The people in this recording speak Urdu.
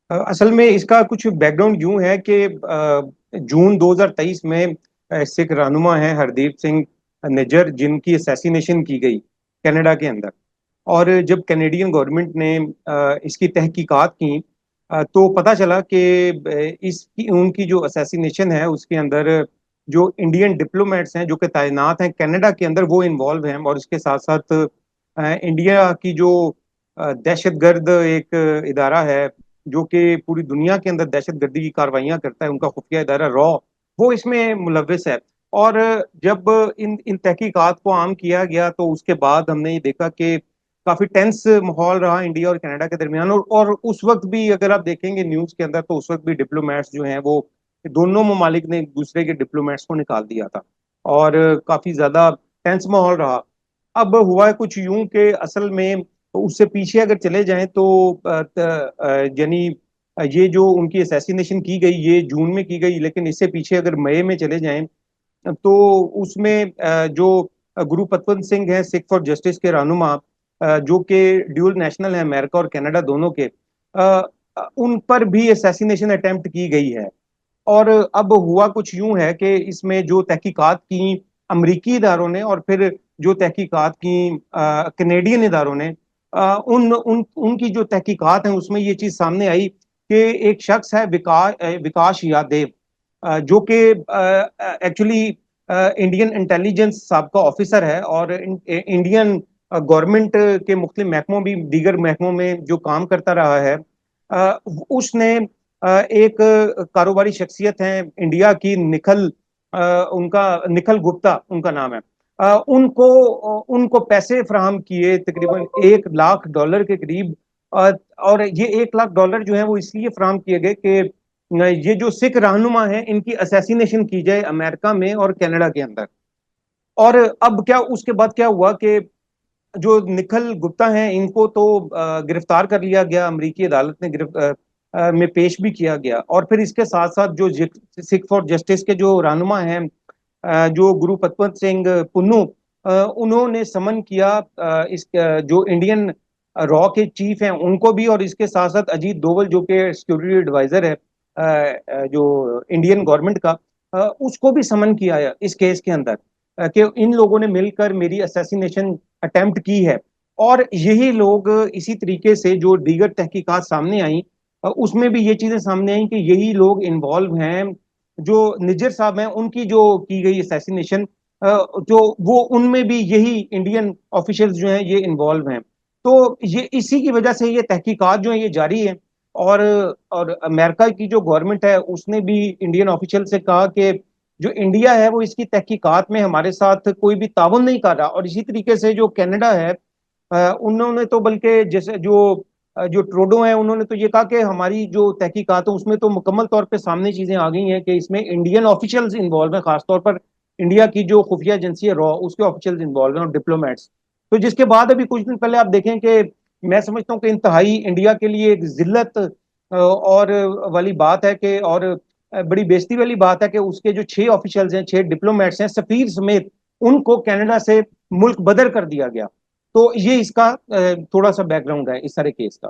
اصل میں اس کا کچھ بیک گراؤنڈ یوں ہے کہ جون 2023 میں سکھ رہنما ہیں ہردیپ سنگھ نجر، جن کی اسیسینیشن کی گئی کینیڈا کے اندر. اور جب کینیڈین گورنمنٹ نے اس کی تحقیقات کی تو پتہ چلا کہ ان کی جو اسیسینیشن ہے اس کے اندر جو انڈین ڈپلومیٹس ہیں جو کہ تعینات ہیں کینیڈا کے اندر وہ انوالو ہیں، اور اس کے ساتھ ساتھ انڈیا کی جو دہشت گرد ایک ادارہ ہے جو کہ پوری دنیا کے اندر دہشت گردی کی کاروائیاں کرتا ہے، ان کا خفیہ ادارہ را، وہ اس میں ملوث ہے. اور جب ان تحقیقات کو عام کیا گیا تو اس کے بعد ہم نے یہ دیکھا کہ کافی ٹینس ماحول رہا انڈیا اور کینیڈا کے درمیان. اور اس وقت بھی اگر آپ دیکھیں گے نیوز کے اندر تو اس وقت بھی ڈپلومیٹس جو ہیں وہ دونوں ممالک نے ایک دوسرے کے ڈپلومیٹس کو نکال دیا تھا اور کافی زیادہ ٹینس ماحول رہا. اب ہوا ہے کچھ یوں کہ اصل میں اس سے پیچھے اگر چلے جائیں تو یعنی یہ جو ان کی اسیسینیشن کی گئی یہ جون میں کی گئی، لیکن اس سے پیچھے اگر مئی میں چلے جائیں تو اس میں جو گرو پتونت سنگھ ہیں سکھ فار جسٹس کے رہنما، جو کہ ڈیول نیشنل ہیں امریکہ اور کینیڈا دونوں کے، ان پر بھی اسیسینیشن اٹیمپٹ کی گئی ہے. اور اب ہوا کچھ یوں ہے کہ اس میں جو تحقیقات کی امریکی اداروں نے اور پھر جو تحقیقات کی کینیڈین اداروں نے، ان کی جو تحقیقات ہیں اس میں یہ چیز سامنے آئی کہ ایک شخص ہے وکاش یادیو، جو کہ ایکچولی انڈین انٹیلیجنس سابقہ آفیسر ہے اور انڈین گورنمنٹ کے مختلف محکموں بھی دیگر محکموں میں جو کام کرتا رہا ہے. اس نے ایک کاروباری شخصیت ہیں انڈیا کی، ان کا نکھل گپتا ان کا نام ہے، ان کو پیسے فراہم کیے تقریباً $1 لاکھ کے قریب. اور یہ $1 لاکھ جو ہیں وہ اس لیے فراہم کیے گئے کہ یہ جو سکھ رہنما ہیں ان کی اسیسینیشن کی جائے امریکہ میں اور کینیڈا کے اندر. اور اب کیا اس کے بعد کیا ہوا کہ جو نکھل گپتا ہیں ان کو تو گرفتار کر لیا گیا، امریکی عدالت نے میں پیش بھی کیا گیا. اور پھر اس کے ساتھ ساتھ جو سکھ فار جسٹس کے جو رہنما ہیں جو گرو پتونت سنگھ پنو، انہوں نے سمن کیا اس جو انڈین را کے چیف ہیں ان کو بھی، اور اس کے ساتھ ساتھ اجیت دوول جو کہ سیکورٹی ایڈوائزر ہے جو انڈین گورنمنٹ کا، اس کو بھی سمن کیا ہے اس کیس کے اندر کہ ان لوگوں نے مل کر میری اسیسینیشن اٹیمپٹ کی ہے. اور یہی لوگ اسی طریقے سے جو دیگر تحقیقات سامنے آئیں اس میں بھی یہ چیزیں سامنے آئیں کہ یہی لوگ انوالو ہیں، جو نجر صاحب ہیں ان کی جو کی گئی اسیسینیشن جو وہ ان میں بھی یہی انڈین آفیشلز جو ہیں یہ انوالو ہیں. تو یہ اسی کی وجہ سے یہ تحقیقات جو ہیں یہ جاری ہیں. اور امریکہ کی جو گورنمنٹ ہے اس نے بھی انڈین آفیشل سے کہا کہ جو انڈیا ہے وہ اس کی تحقیقات میں ہمارے ساتھ کوئی بھی تعاون نہیں کر رہا. اور اسی طریقے سے جو کینیڈا ہے انہوں نے تو بلکہ جیسے جو ٹروڈو ہیں انہوں نے تو یہ کہا کہ ہماری جو تحقیقات ہیں اس میں تو مکمل طور پہ سامنے چیزیں آ گئی ہیں کہ اس میں انڈین آفیشلز انوالو ہیں، خاص طور پر انڈیا کی جو خفیہ ایجنسی ہے را اس کے آفیشلز انوالو ہیں اور ڈپلومیٹس. تو جس کے بعد ابھی کچھ دن پہلے آپ دیکھیں کہ میں سمجھتا ہوں کہ انتہائی انڈیا کے لیے ایک ذلت اور والی بات ہے کہ اور بڑی بےزتی والی بات ہے کہ اس کے جو 6 آفیشلز ہیں، 6 ڈپلومیٹس ہیں سفیر سمیت، ان کو کینیڈا سے ملک بدر کر دیا گیا. تو یہ اس کا تھوڑا سا بیک گراؤنڈ ہے اس سارے کیس کا.